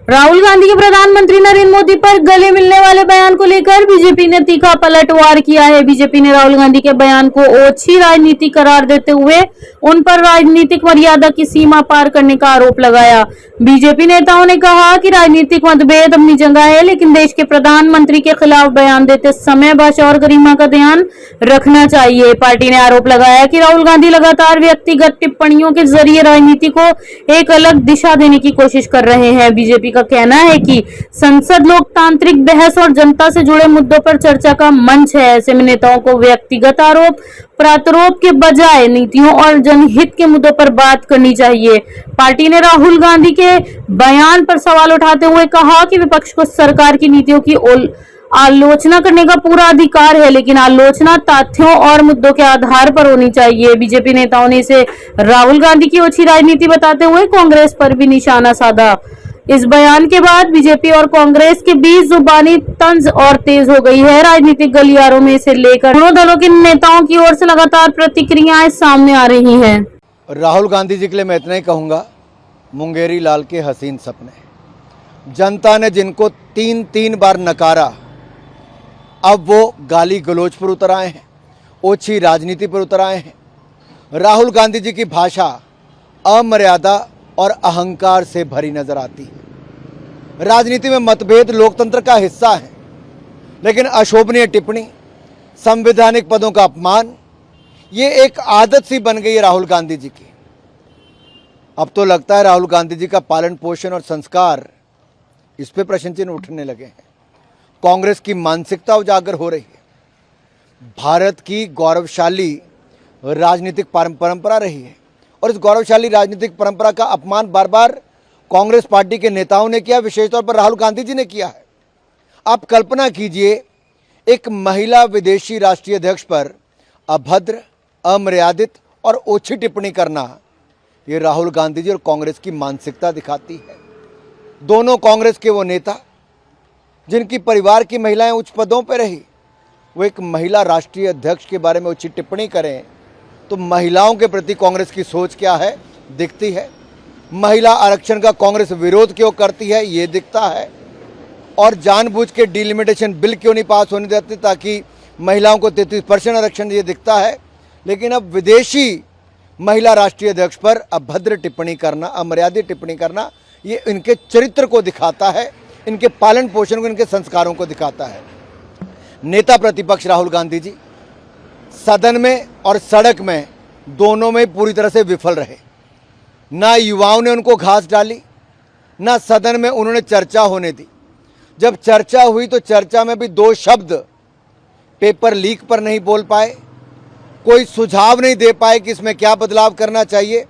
राहुल गांधी के प्रधानमंत्री नरेंद्र मोदी पर गले मिलने वाले बयान को लेकर बीजेपी ने तीखा पलटवार किया है। बीजेपी ने राहुल गांधी के बयान को ओछी राजनीति करार देते हुए उन पर राजनीतिक मर्यादा की सीमा पार करने का आरोप लगाया। बीजेपी नेताओं ने कहा कि राजनीतिक मतभेद अपनी जगह है, लेकिन देश के प्रधानमंत्री के खिलाफ बयान देते समय भाषा और गरिमा का ध्यान रखना चाहिए। पार्टी ने आरोप लगाया कि राहुल गांधी लगातार व्यक्तिगत टिप्पणियों के जरिए राजनीति को एक अलग दिशा देने की कोशिश कर रहे हैं। बीजेपी का कहना है कि संसद लोकतांत्रिक बहस और जनता से जुड़े मुद्दों पर चर्चा का मंच है। ऐसे में नेताओं को व्यक्तिगत आरोप प्रत्यारोप के बजाय नीतियों और जनहित के मुद्दों पर बात करनी चाहिए। पार्टी ने राहुल गांधी के बयान पर सवाल उठाते हुए कहा कि विपक्ष को सरकार की नीतियों की आलोचना करने का पूरा अधिकार है, लेकिन आलोचना तथ्यों और मुद्दों के आधार पर होनी चाहिए। बीजेपी नेताओं ने इसे राहुल गांधी की ओछी राजनीति बताते हुए कांग्रेस पर भी निशाना साधा। इस बयान के बाद बीजेपी और कांग्रेस के बीच जुबानी तंज और तेज हो गई है। राजनीतिक गलियारों में से लेकर दोनों दलों के नेताओं की ओर से लगातार प्रतिक्रियाएं सामने आ रही हैं। राहुल गांधी जी के लिए मैं इतना ही कहूँगा, मुंगेरी लाल के हसीन सपने। जनता ने जिनको तीन बार नकारा, अब वो गाली गलौज पर उतर आए हैं, ओछी राजनीति पर उतर आए हैं। राहुल गांधी जी की भाषा अमर्यादा और अहंकार से भरी नजर आती है। राजनीति में मतभेद लोकतंत्र का हिस्सा है, लेकिन अशोभनीय टिप्पणी, संवैधानिक पदों का अपमान, ये एक आदत सी बन गई है राहुल गांधी जी की। अब तो लगता है राहुल गांधी जी का पालन पोषण और संस्कार, इस पे प्रश्न चिन्ह उठने लगे हैं। कांग्रेस की मानसिकता उजागर हो रही है। भारत की गौरवशाली राजनीतिक परंपरा रही है और इस गौरवशाली राजनीतिक परंपरा का अपमान बार बार कांग्रेस पार्टी के नेताओं ने किया, विशेष तौर पर राहुल गांधी जी ने किया है। आप कल्पना कीजिए, एक महिला विदेशी राष्ट्रीय अध्यक्ष पर अभद्र, अमर्यादित और ओछी टिप्पणी करना, ये राहुल गांधी जी और कांग्रेस की मानसिकता दिखाती है। दोनों कांग्रेस के वो नेता जिनकी परिवार की महिलाएं उच्च पदों पर रही, वो एक महिला राष्ट्रीय अध्यक्ष के बारे में ओछी टिप्पणी करें तो महिलाओं के प्रति कांग्रेस की सोच क्या है दिखती है। महिला आरक्षण का कांग्रेस विरोध क्यों करती है ये दिखता है, और जानबूझ के डिलिमिटेशन बिल क्यों नहीं पास होने देती ताकि महिलाओं को 33% आरक्षण, ये दिखता है। लेकिन अब विदेशी महिला राष्ट्रीय अध्यक्ष पर अभद्र टिप्पणी करना, अमर्यादित टिप्पणी करना, ये इनके चरित्र को दिखाता है, इनके पालन पोषण को, इनके संस्कारों को दिखाता है। नेता प्रतिपक्ष राहुल गांधी जी सदन में और सड़क में दोनों में पूरी तरह से विफल रहे। ना युवाओं ने उनको घास डाली, ना सदन में उन्होंने चर्चा होने दी। जब चर्चा हुई तो चर्चा में भी दो शब्द पेपर लीक पर नहीं बोल पाए, कोई सुझाव नहीं दे पाए कि इसमें क्या बदलाव करना चाहिए।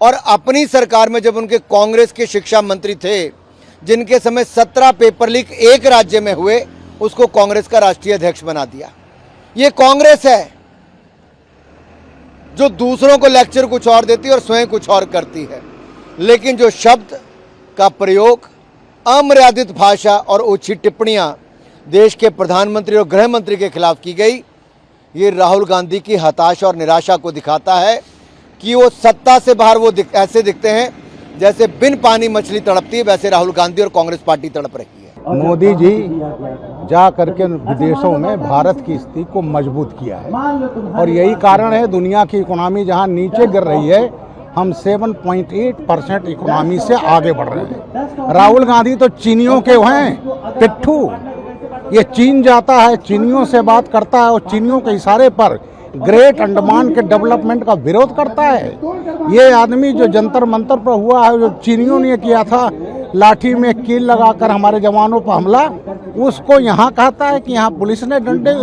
और अपनी सरकार में जब उनके कांग्रेस के शिक्षा मंत्री थे, जिनके समय 17 पेपर लीक एक राज्य में हुए, उसको कांग्रेस का राष्ट्रीय अध्यक्ष बना दिया। ये कांग्रेस है जो दूसरों को लेक्चर कुछ और देती है और स्वयं कुछ और करती है। लेकिन जो शब्द का प्रयोग, अमर्यादित भाषा और ओछी टिप्पणियां देश के प्रधानमंत्री और गृह मंत्री के खिलाफ की गई, ये राहुल गांधी की हताशा और निराशा को दिखाता है कि वो सत्ता से बाहर वो ऐसे दिखते हैं जैसे बिन पानी मछली तड़पती है, वैसे राहुल गांधी और कांग्रेस पार्टी तड़प रही है। मोदी जी जा करके विदेशों में भारत की स्थिति को मजबूत किया है, और यही कारण है दुनिया की इकोनॉमी जहां नीचे गिर रही है, हम 7.8% इकोनॉमी से आगे बढ़ रहे हैं। राहुल गांधी तो चीनियों के हैं पिट्ठू। ये चीन जाता है, चीनियों से बात करता है और चीनियों के इशारे पर ग्रेट अंडमान के डेवलपमेंट का विरोध करता है। ये आदमी जो जंतर मंतर पर हुआ है, जो चीनियों ने किया था, लाठी में कील लगाकर हमारे जवानों पर हमला, उसको यहाँ कहता है कि यहाँ पुलिस ने डंडे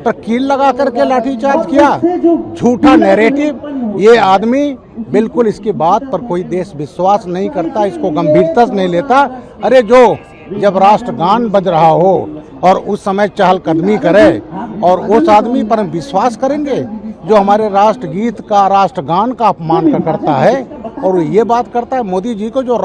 पर कील लगा करके लाठीचार्ज किया। झूठा नैरेटिव। ये आदमी बिल्कुल इसकी बात पर कोई देश विश्वास नहीं करता, इसको गंभीरता से नहीं लेता। अरे जो जब राष्ट्रगान बज रहा हो और उस समय चहलकदमी करे, और उस आदमी पर हम विश्वास करेंगे जो हमारे राष्ट्रगीत का, राष्ट्रगान का अपमान करता है और ये बात करता है मोदी जी को जो